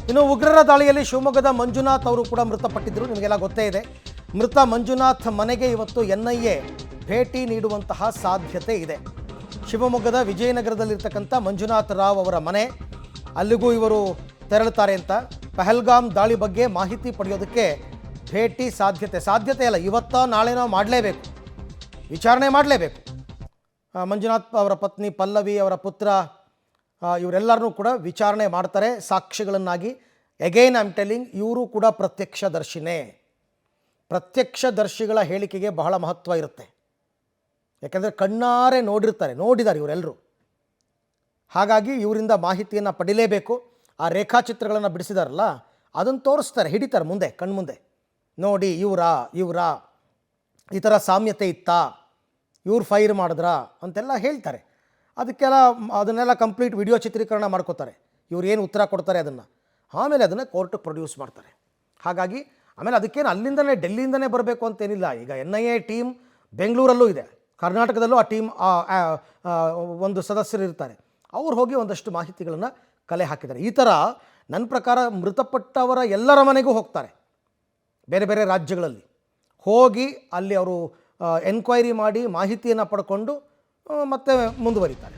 ಇನ್ನು ಉಗ್ರರ ದಾಳಿಯಲ್ಲಿ ಶಿವಮೊಗ್ಗದ ಮಂಜುನಾಥ್ ಅವರು ಕೂಡ ಮೃತಪಟ್ಟಿದ್ದರು. ನಿಮಗೆಲ್ಲ ಗೊತ್ತೇ ಇದೆ. ಮೃತ ಮಂಜುನಾಥ್ ಮನೆಗೆ ಇವತ್ತು NIA ಭೇಟಿ ನೀಡುವಂತಹ ಸಾಧ್ಯತೆ ಇದೆ. ಶಿವಮೊಗ್ಗದ ವಿಜಯನಗರದಲ್ಲಿರ್ತಕ್ಕಂಥ ಮಂಜುನಾಥ್ ರಾವ್ ಅವರ ಮನೆ, ಅಲ್ಲಿಗೂ ಇವರು ತೆರಳುತ್ತಾರೆ ಅಂತ. ಪಹಲ್ಗಾಮ್ ದಾಳಿ ಬಗ್ಗೆ ಮಾಹಿತಿ ಪಡೆಯೋದಕ್ಕೆ ಭೇಟಿ ಸಾಧ್ಯತೆ ಅಲ್ಲ, ಇವತ್ತ ನಾಳೆನೋ ಮಾಡಲೇಬೇಕು, ವಿಚಾರಣೆ ಮಾಡಲೇಬೇಕು. ಮಂಜುನಾಥ್ ಅವರ ಪತ್ನಿ ಪಲ್ಲವಿ, ಅವರ ಪುತ್ರ, ಇವರೆಲ್ಲರನ್ನೂ ಕೂಡ ವಿಚಾರಣೆ ಮಾಡ್ತಾರೆ ಸಾಕ್ಷಿಗಳನ್ನಾಗಿ. ಅಗೈನ್ ಐ ಆಮ್ ಟೆಲ್ಲಿಂಗ್, ಇವರು ಕೂಡ ಪ್ರತ್ಯಕ್ಷದರ್ಶಿನೇ. ಪ್ರತ್ಯಕ್ಷದರ್ಶಿಗಳ ಹೇಳಿಕೆಗೆ ಬಹಳ ಮಹತ್ವ ಇರುತ್ತೆ. ಯಾಕೆಂದರೆ ಕಣ್ಣಾರೆ ನೋಡಿದ್ದಾರೆ ಇವರೆಲ್ಲರೂ. ಹಾಗಾಗಿ ಇವರಿಂದ ಮಾಹಿತಿಯನ್ನು ಪಡಿಲೇಬೇಕು. ಆ ರೇಖಾಚಿತ್ರಗಳನ್ನು ಬಿಡಿಸಿದಾರಲ್ಲ, ಅದನ್ನು ತೋರಿಸ್ತಾರೆ, ಹಿಡಿತಾರೆ ಮುಂದೆ, ಕಣ್ಮುಂದೆ. ನೋಡಿ ಇವರಾ ಈ ಥರ ಸಾಮ್ಯತೆ ಇತ್ತಾ, ಇವ್ರು ಫೈರ್ ಮಾಡಿದ್ರಾ ಅಂತೆಲ್ಲ ಹೇಳ್ತಾರೆ. ಅದನ್ನೆಲ್ಲ ಕಂಪ್ಲೀಟ್ ವಿಡಿಯೋ ಚಿತ್ರೀಕರಣ ಮಾಡ್ಕೋತಾರೆ. ಇವ್ರು ಏನು ಉತ್ತರ ಕೊಡ್ತಾರೆ ಆಮೇಲೆ ಅದನ್ನು ಕೋರ್ಟಿಗೆ ಪ್ರೊಡ್ಯೂಸ್ ಮಾಡ್ತಾರೆ. ಹಾಗಾಗಿ ಆಮೇಲೆ ಅದಕ್ಕೇನು ಅಲ್ಲಿಂದನೇ ಡೆಲ್ಲಿಯಿಂದನೇ ಬರಬೇಕು ಅಂತೇನಿಲ್ಲ. ಈಗ NIA ಟೀಮ್ ಬೆಂಗಳೂರಲ್ಲೂ ಇದೆ, ಕರ್ನಾಟಕದಲ್ಲೂ ಆ ಟೀಮ್ ಒಂದು ಸದಸ್ಯರು ಇರ್ತಾರೆ. ಅವ್ರು ಹೋಗಿ ಒಂದಷ್ಟು ಮಾಹಿತಿಗಳನ್ನು ಕಲೆ ಹಾಕಿದ್ದಾರೆ. ಈ ಥರ ನನ್ನ ಪ್ರಕಾರ ಮೃತಪಟ್ಟವರ ಎಲ್ಲರ ಮನೆಗೂ ಹೋಗ್ತಾರೆ, ಬೇರೆ ಬೇರೆ ರಾಜ್ಯಗಳಲ್ಲಿ ಹೋಗಿ ಅಲ್ಲಿ ಅವರು ಎನ್ಕ್ವೈರಿ ಮಾಡಿ ಮಾಹಿತಿಯನ್ನು ಪಡ್ಕೊಂಡು ಮತ್ತೆ ಮುಂದುವರಿತಾರೆ.